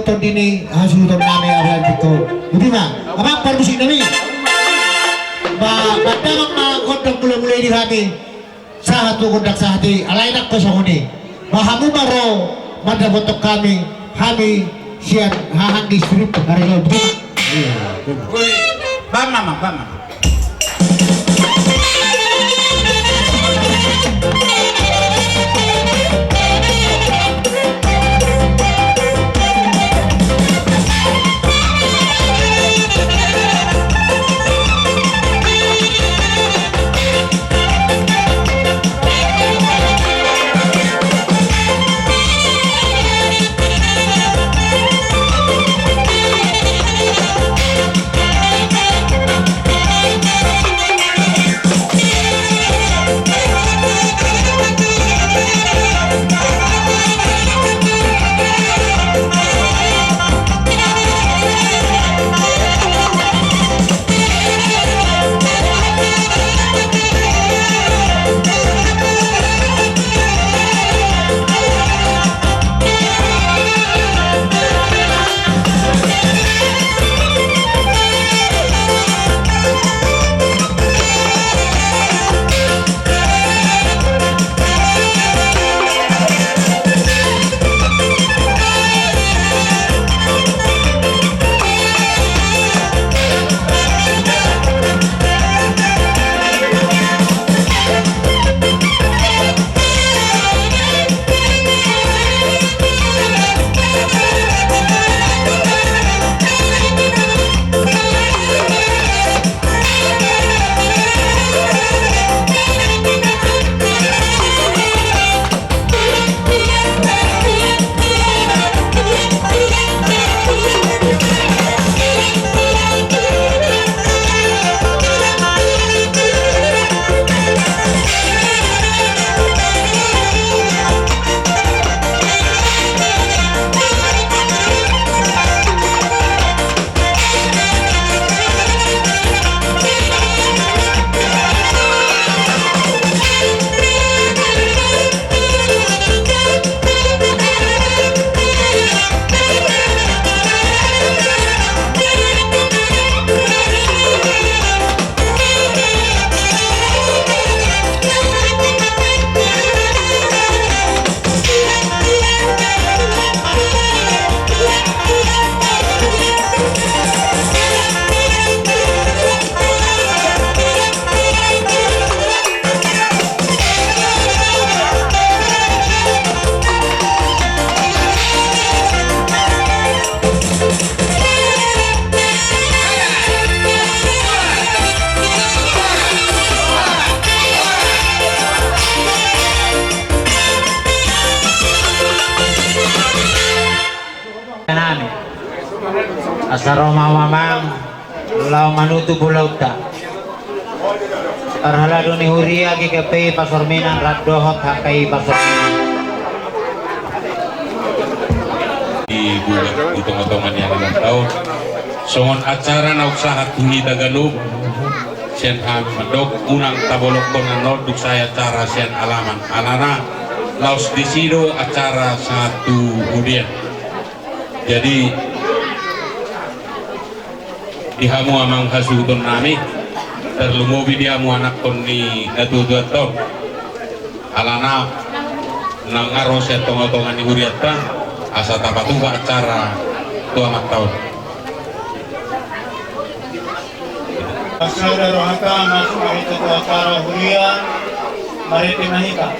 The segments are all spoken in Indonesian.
ton dini hasuton namin aral dito. Hindi ba? Apa permusik namin? Bata mga kontak mula-mula di kami sa hatu kontak sa hati alay nak ko sa huni. Mahamu maro madabotok kami siyan hahandi strip karyo. Uy, ba mama. Asaro mamamang law manutu bulaw ta arhalado ni huria gigapay pasorminan raddohot hakay pasorminan di bulan hitung-hitungan yang 6 tahun songon acara na usaha tungi Tagalog siyan madog unang tabolok ko na norduk saya acara siyan alaman alana laos disido acara satu hudian jadi dihamu amang hasuton nami terlumobi dihamu anak kon ni natutuaton alana nang aros ya tongotongan ni huriatan asa tapatuga acara tua tahun Saudara Rohaka masuk itu acara hurian maritim nahika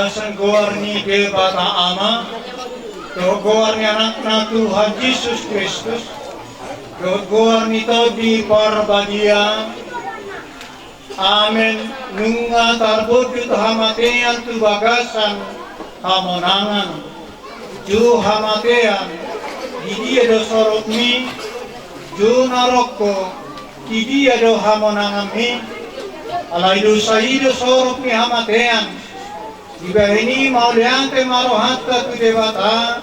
Asan goar ni ke bata ama, goar ni anak na Tuhan Yesus Kristus, goar ni di parbadia. Amen. Nunga tarbudut hamatean tu bagasan hamonangan. Ju hamatean, di do sorot mi, ju naroko, di do hamonangan mi. Alay do sahido sorot mi hamatean. Di bahini mauliante marohatta tu debata,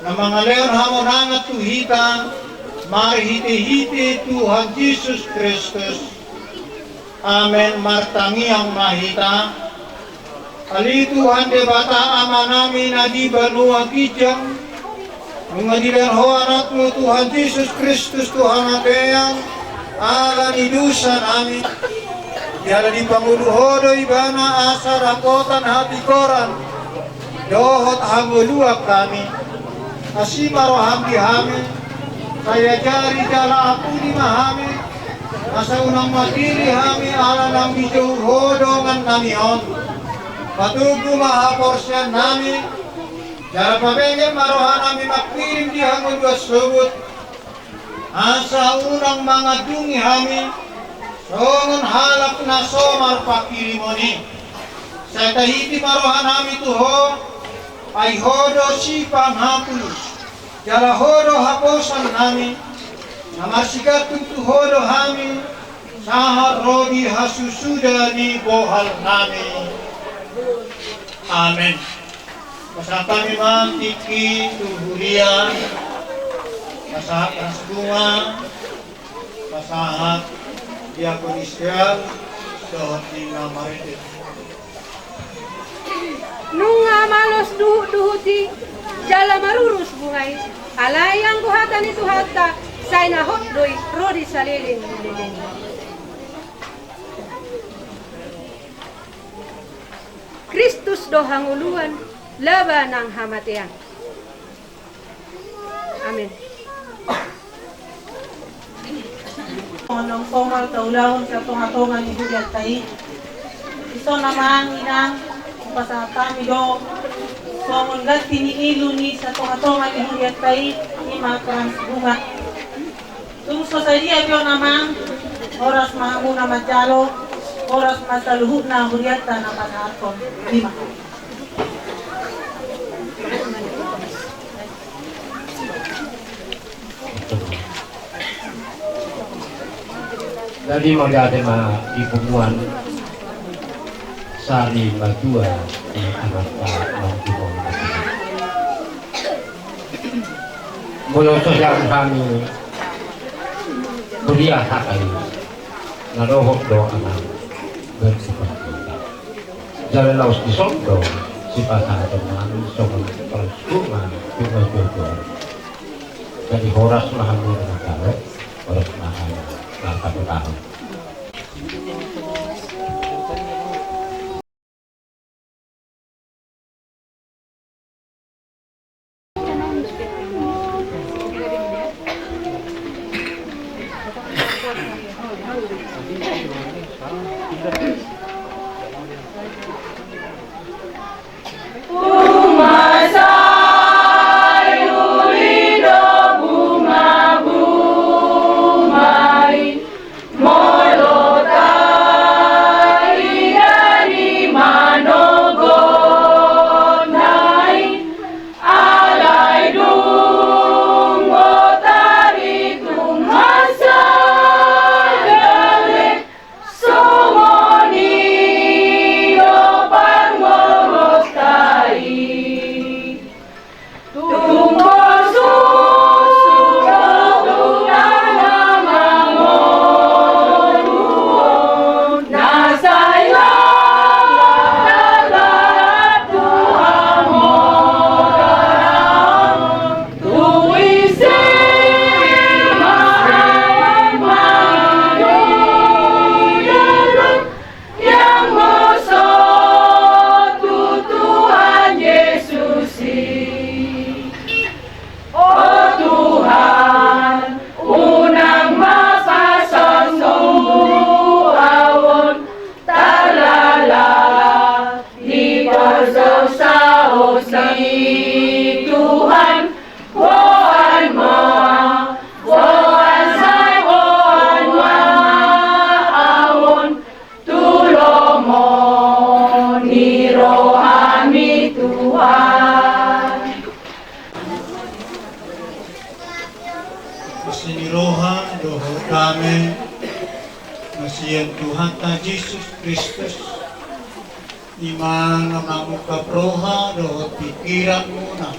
na mga leon hamonangan tu hita, marhite-hite Tuhan Yesus Kristus. Amen. Martangi ang mahita. Ali Tuhan de bata ama namin na di banua kijang. Mga dilan ho anak mo Tuhan Jesus Kristus Tuhan atean. Ala nidusan amin. Diala di panguluhodo ibana asa rakotan hati koran. Dohot hanguluak kami. Asimaro hamdi hami. Saya jari jala aku di mahami. Asa unang matili hami ala ng bijo hodongan kami on. Patugo mahaporsyan nami. Jara pabenge marohan nami makirim di hangul subut. Asa unang mga dungi hami. Songon halap na somar pakirimoni. Sa tahiti marohan nami tuho. Ay hodo sipang hapul. Jara hodo haposan nami. Namasikat tuhodo hami, sahar rodi hasusuda ni bohal nami. Amen. Pasapa memang tiki tuhurian, pasahat nasbunga, pasahat diakon Israel, sohati namarite. Nunga malos duhuti, jala marurus bungay, alayang buhatan itu hatta. Say na hot doy, rodi saliling liling. Kristus do hanguluan, laban ng hamatian. Amen. Nung somal taulahon sa tungatungan ni Juliet Tay. Ito naman inang pasatami do. Somol gat tiniilo ni sa tungatungan ni Juliet Tay ni makrans bunga. Tungso sa iya biyo naman, oras mahamuna madyalo, oras masaluhut na huryata na panahakon. Lima. Jadi magdade ipuguan sari madua di anak ng Timon. Mula sa siyang kami kuliah hakay narohok do anak bersifat kita. Jalan laos di sondo si pasado namin sobrang palsungan juga. Jadi horas mahamur na talo, horas mahamur na kapitahan. Somoni kami Masihan Tuhan ta Jesus Kristus di mana mamuka proha dohot pikiran muna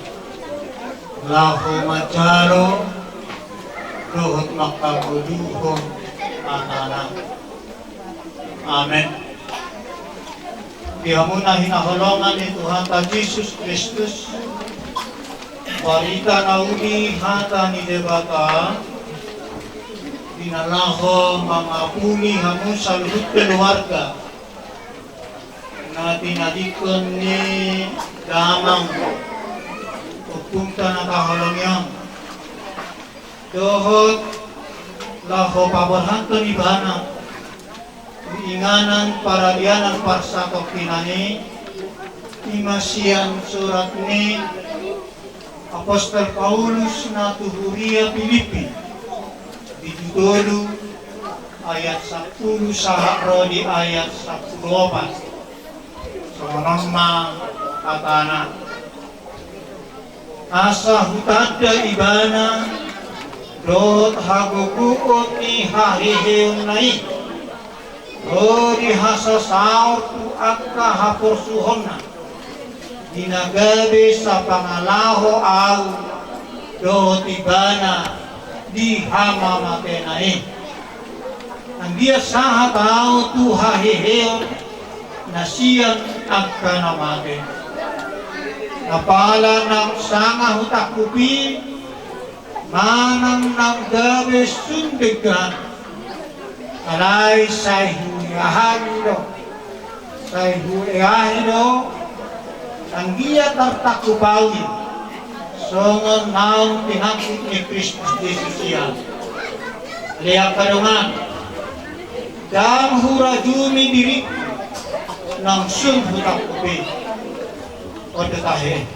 lahu macaro dohot makabuduhon anak. Amen. Dia muna hinaholongan ni Tuhan ta Jesus Kristus Parita nauni hata ni debata dinalaho mga puni hamun sa luhut keluarga na tinadikon ni damang upunta na kaholong yan dohot laho paborhanto ni bana inganan para dianan parsatok pinani imasian surat ni Apostol Paulus na Tuhuria Filipi ditudulu ayat 10 saharo di ayat 14 semanama katana asa hutada ibana dot hagukuot ni hahiheun nai di hasa saur tu akka hapor suhonna dinagabi sa pangalaho au do tibana di hama matenai ang dia saha tao tu hahiheo na siyan agka namate napala ng sanga hutakupi manang naggabi sundigan alay say huyahan do ang dia tartakubawi songon naong tinakit ni Kristus Jesus yan liang kadungan dam hurajumi diri ng sumbu takupi o detahe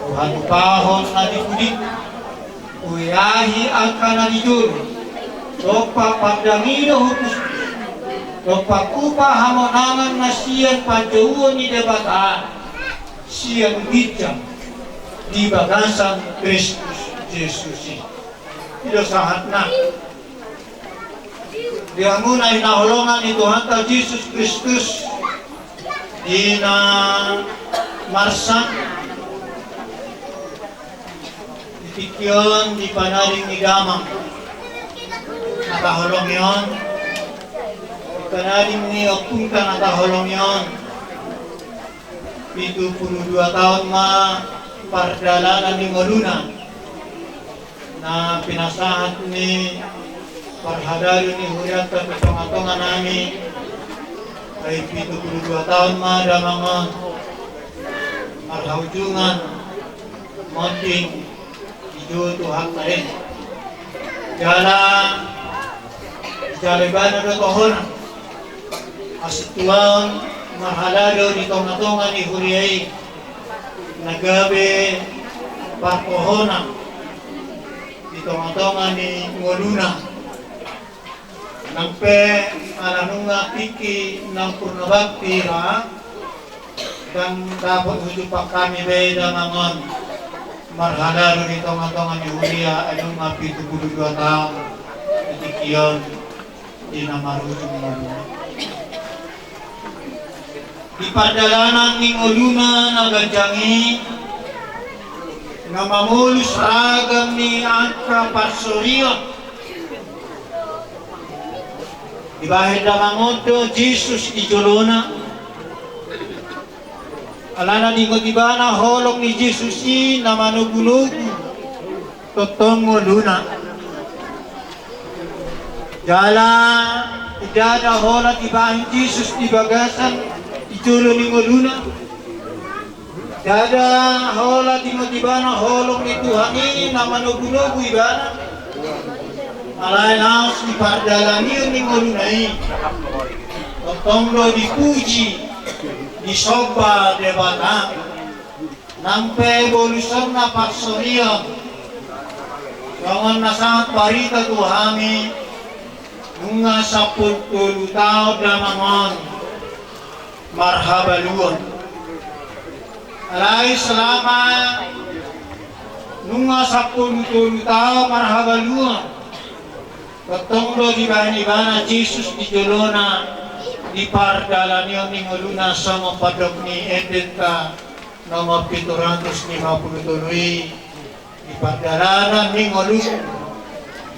Tuhan upahon na dikudik uyahi akan na dijur topa pandangino hukus topa kupa hamonangan na siyan panjauan ni debataan siang bijak di bagasan Kristus Yesus. Ito sahat na. Dia muna hinaholongan ni Tuhan ta Jesus Kristus di na marsan itikyon di panaling ni damang nakaholong yon di panaling ni opunta nakaholong yon 72 tahun pardalanan ni Moluna na pinasahat ni parhadaro ni Huriat at itongatongan namin ay 72 tahun damangon marhaujungan monting ijo Tuhan na rin jaliban na tohon asituan mahalado ni tongatongan ni Huriay nagabi parpohona ni tongatongan ni Moluna nangpe alanunga piki ng purnabakti ra dan dapat hujupak kami beda mangon marhalado ni tongatongan ni Huria anong nga 72 tahun itikiyon di namarujung Moluna di pardalanan ni Moluna nagajangi na mamulus ragam ni Angka Parsorion di bahid damangodo Jesus di Jolona alana di ngotibana holong ni Jesus i na manugunugu totong Moluna jala idada hola di bahid Jesus di bagasan Ijulo ni Moluna dada hola timotibana holong ni Tuhan ini nama nugu-nugu ibana alay naos ni pardalanir ni Moluna ini totonglo dipuji disoba debata nampe bolusan na paksorion jangan nasangat parita Tuhami bunga 10 tahun damangon marhabaluan alay selama nunga 10 tahun marhabaluan Ketongdo di bahan ibana Jesus di jolona di pardalanio ning uluna sama padok ni edenta nomor 757 di pardalanan ning ulun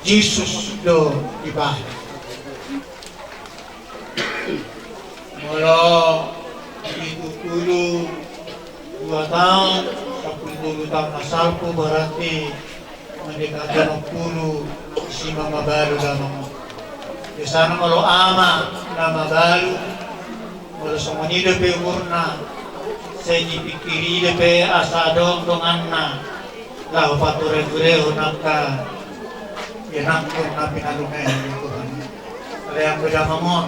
Jesus do di bahan. Mula itu dulu 2 tahun 10 tahun asalku berarti mendekati 60 si mama baru sama di sana malu ama nama baru malu semuanya depe umurna saya dipikiri depe asa dong anna lah pature-ture honaka ya nangkut napi nalungan Tuhan ada yang beda mamon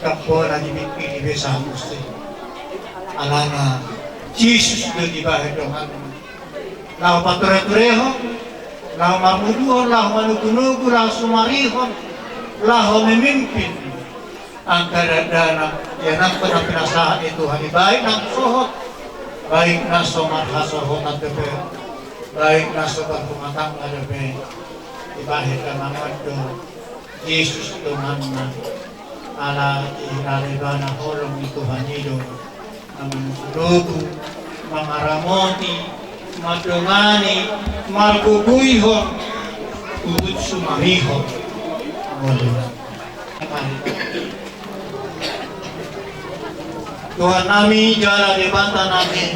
kapon na dipikiri besa musti alana Jesus do di bahe dong anna lah pature-ture lah mamuduhon, lah manugunugu, lah sumarihon, lah memimpin ang kadadana yan ang pinasahan ito hani baik ng sohot baik na somarhasohot at tepe baik na sobarkumatang at tepe ibahit ka mga do Jesus Tuhan na ala inaliba na holong ito hanido ang manugunugu mga ramoti madungani marguguyhon ubud sumamihon Tuhan nami jala di banta nami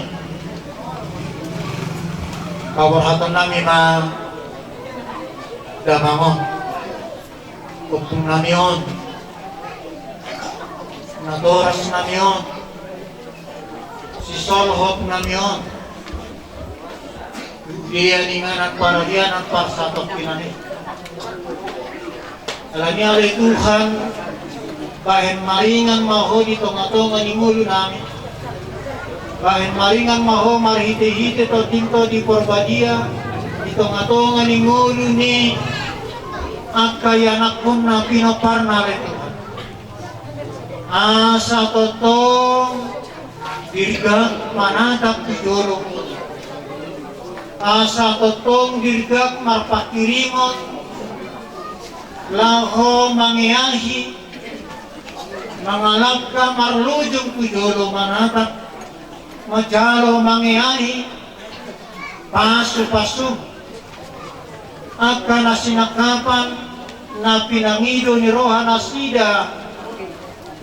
kawarhatan nami ma damangon upung nami on nadoras nami on sisolhop nami on dia ninganan para dia nan parsatok pinani. Alani oleh Tuhan bahen maringan maho di tonga-tonga ni mulu namin. Bahen maringan maho marhite-hite to tinto di porbadia di tonga-tonga ni mulu ni akayanak pun na pinoparna le Tuhan. Asa totong dirgak manadak tujolong asa totong dirgak marpakirimon laho mangiahi mangalap ka marlujong tujolo manatak majalo mangiahi pasu-pasu akan nasinakapan na pinangido ni Rohan Asida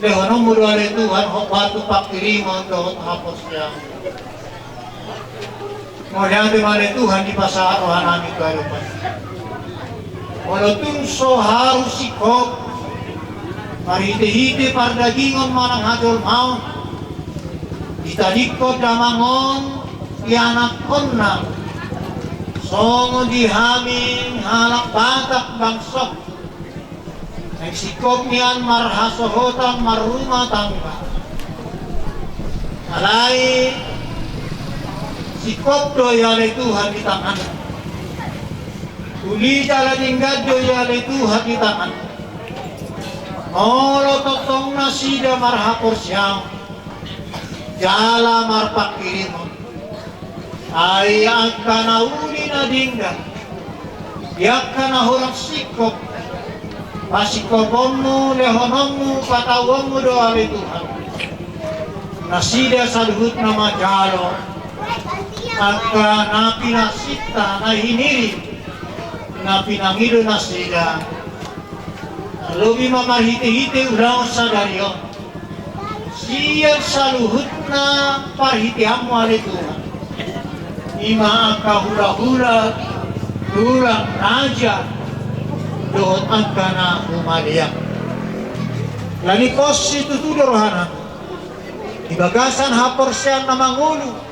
lehono mudwale Tuhan hopatu pakirimon dohot hapos siya Mulihan dimana Tuhan di pasar rohani kehidupan. Walaupun so harus sikop, marite-hite pardagingon manang hadol maun, ditadikot damangon, ianak konna, songo dihamin halak batak bangsok, nagsikop niyan marhasohotan marrumah tangga. Alay, sikop do yale Tuhan di tangan. Uli jalan ingat do yale Tuhan di tangan. Molo totong nasida marhapor siyang. Jala marpakirimon. Ay kana uli na dingga. Yak kana horang sikop. Pasikopommu lehonongmu patawommu do yale Tuhan. Nasida saluhut nama jalo. Aka napi nasita na hiniri napi nangido nasida lubi mamarhite-hite ulang sa daryo siya saluhut na parhitihamu ali Tuhan ima aka hula-hula hulang raja doon aka na umaliyak lanikos itu tudorohana ibagasan hapor siya na mangulu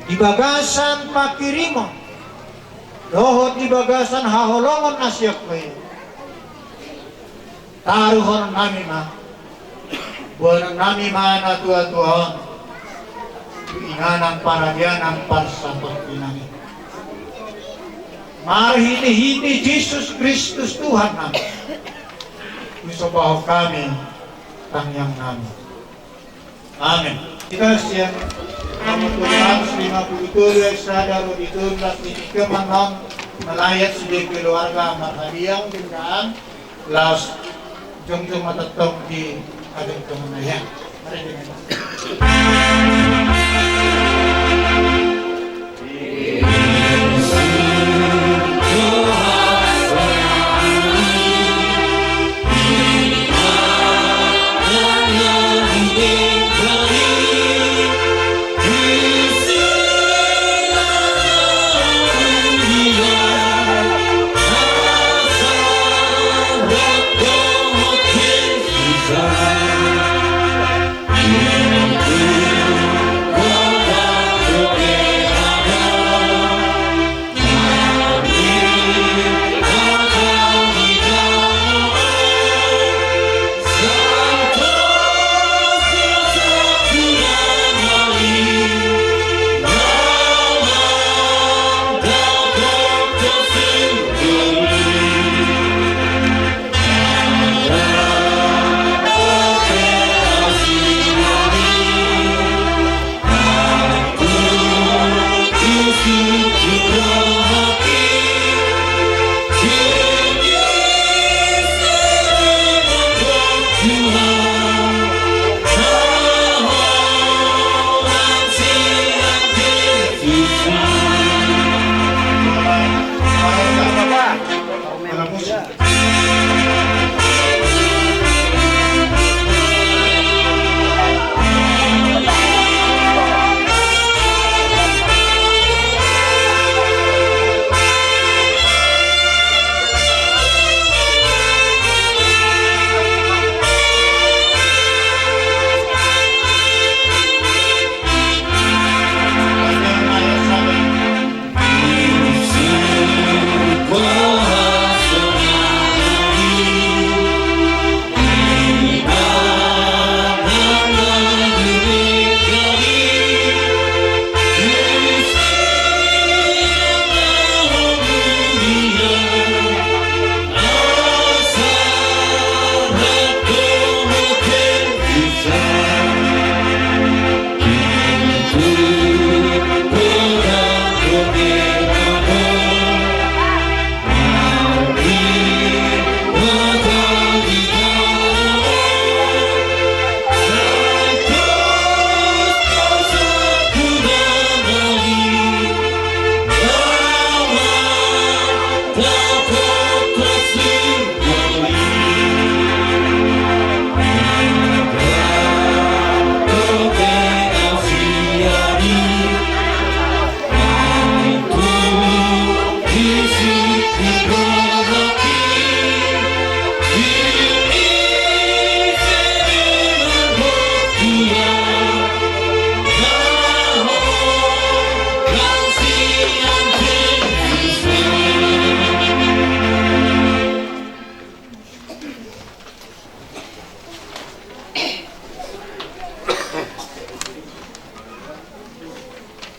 di bagasan pakirimo dohot di bagasan haholongon nasyak kayo taruhon nami ma buwan nami ma na tuwa-tuwahon inganang paragyanang parsatot inangin marhiti-hiti Jesus Kristus Tuhan namin usabaw kami tangyang namin amen kita siya 157 sadaro ditulas di kemanan Malayat sudah keluarga marhadiang tinggaan laos jong-jong matatong di ating kemenayang. Mari dengan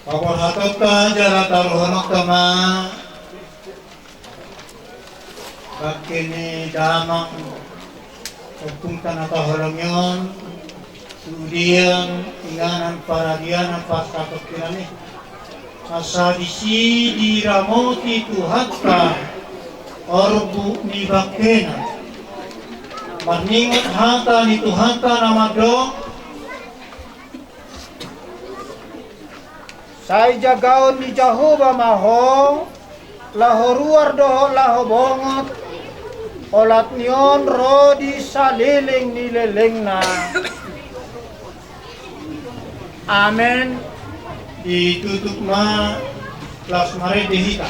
Papahatota jala taruhanok tama bakini damang pagpunta na tahalang yun sudiang inganan para diyan ang pasatot kinani asadisi di ramoti tuhatta orbu ni bakena maningat hata ni tuhatta namadong Sai jagaon ni Jehovah maho lahoruar doho laho bongot olat nion rodi saliling nileleng na amen ditutup ma las mare dehita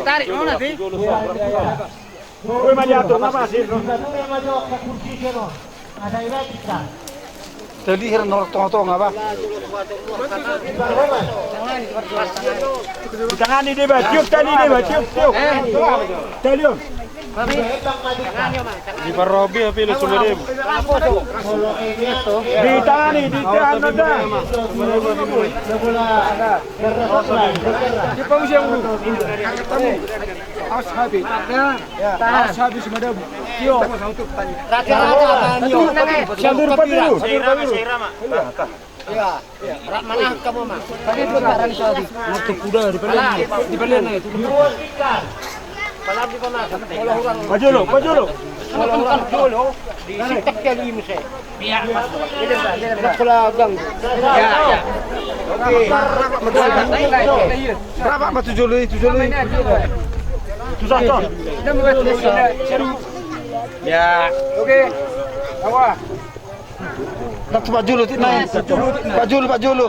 Tarik mau nanti. Jadi heran orang tengah-tengah apa? Tangan ini bah, tiup tadi ini bah, tiup. Talion. Di Parobi apa ini sumber di tangan ini, di tangan ada. Di pengungsi yang dulu. Ashabi. Ashabi semua Tio. Sadur pabiru. Ya, mana kamu mah? Tadi itu barang tadi. Waktu kuda di belen itu. Maju lo. Di sitak kali mesti. Iya. Sekolah gang. Ya. Oke. Berapa mah 7 lo? Susah. Ya. Oke. Awak. Tak Pak Julu naik. Pak Julu.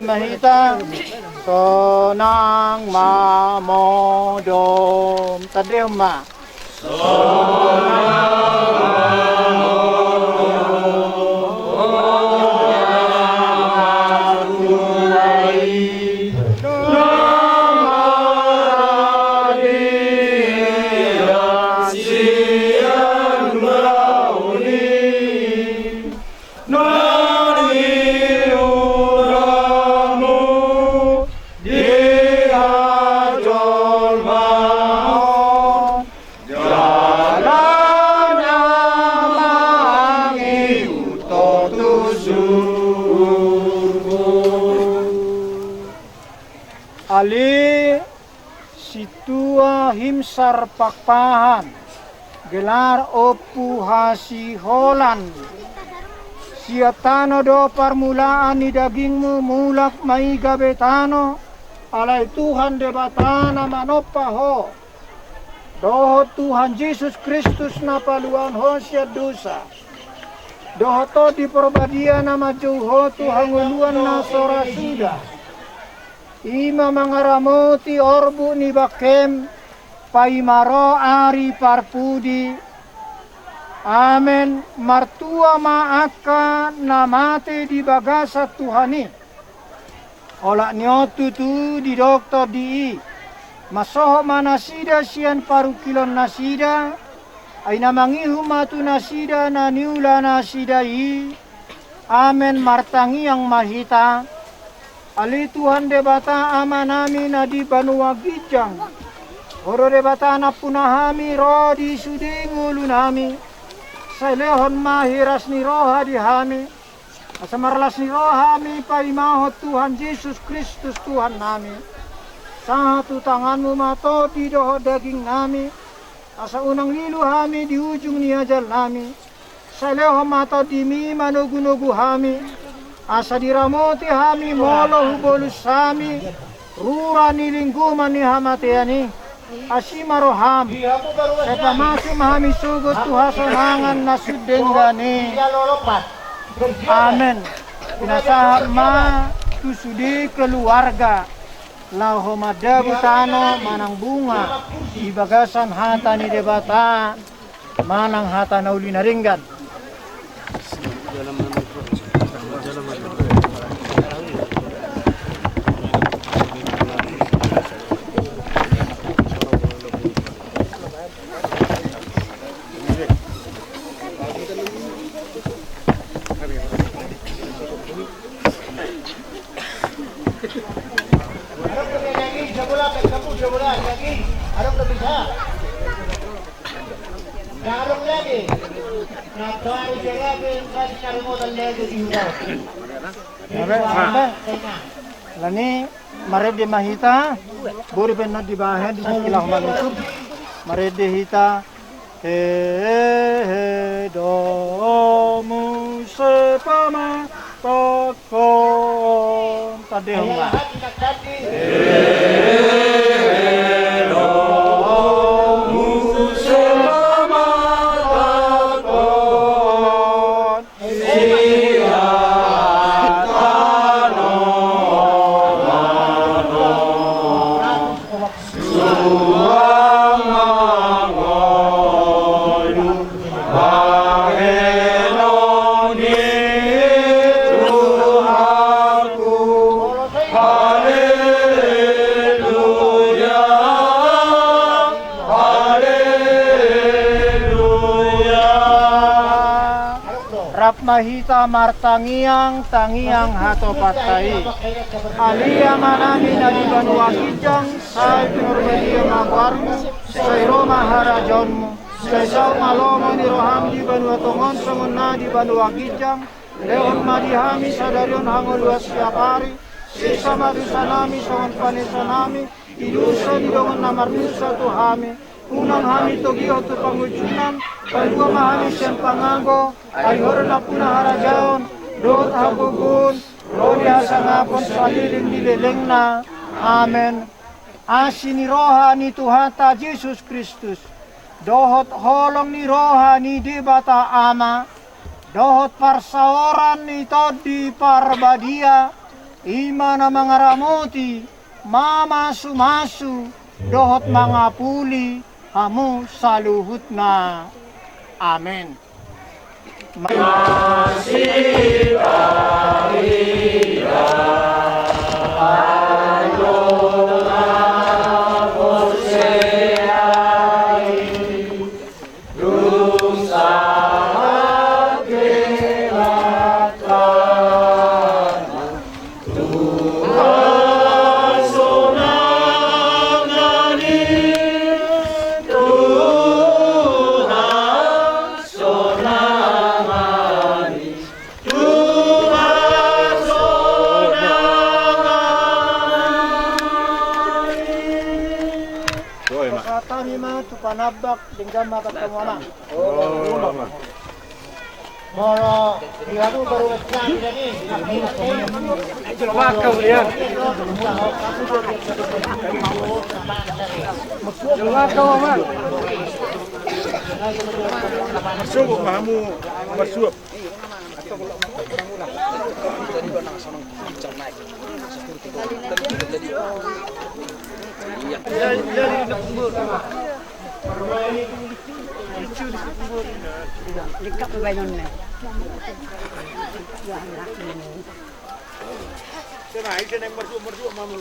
Mahita sonang mamodom tadema Ali situa himsar pakpahan gelar opu hasi holan siatano do permulaan di dagingmu mulak mai gabetano alai Tuhan debatana manopaho doho Tuhan Yesus Kristus napaluan ho siat dosa doho to di perbadia nama jauho Tuhan nguluan nasora sudah Ima mangaramoti orbu ni bakem paimaro ari parpudi amen martua maaka namate di bagasa Tuhani olak nyotu tu di dokter di masoho manasida sian paru kilon nasida aina mangihu matu nasida na niula nasida i amen martangi yang mahita Ali Tuhan debata amanami na di Banua Gijang. Horo debata na punahami ro di sudingulu nami. Sa lehon mahiras ni roha di hami. Asa marlas ni rohami paimahot Tuhan Yesus Kristus Tuhan nami. Satu tanganmu mato di doho daging nami. Asa unang lilu hami di ujung ni ajal nami. Sa lehon mato di mi manugu-nugu hami. Asa diramoti hami molo hubolus hami rura ni lingkuman ni hamatiani asima roham sepa masuk hami sugut tuhasonangan nasudenggani amen pinasa ma tusudi keluarga lauho madabu tano manang bunga di bagasan hata ni debata manang hata nauli naringgan Darong lagi. Natari lagi kan kalimutan lagi di hutan. Lani marede mahita buri penat di bahen di sekilah manusup marede hita he domu sepama tokon tadehunga Mahita martangiang tangiang hatopatai alia manami nadi banua kijang sai pinurbedia magwarmu sai roma harajonmu sai sau malomo ni roham di banua tongon semena di banua kijang leon madihami sadarion hangol luas siapari sisa madusanami songon panesanami idusa di dongon namarnusa tuhami unang hami togio tu pangucunan kalua mahami siang pangago ayur na puna harajaon dot habugun rodi hasangapon saliling dileleng na amen asini roha ni Tuhata Yesus Kristus dohot holong ni roha ni dibata ama dohot parsaoran ni todi parbadia imana mangaramuti mama sumasu dohot mangapuli hamu saluhutna amen. Masih panabak dengan makan mama. Moro, dia tu baru Islam jadi. Coba kemudian. Coba kau mama. Masuk kamu masuk. Dekat bayangan. Saya naik saya naik merdu mamu.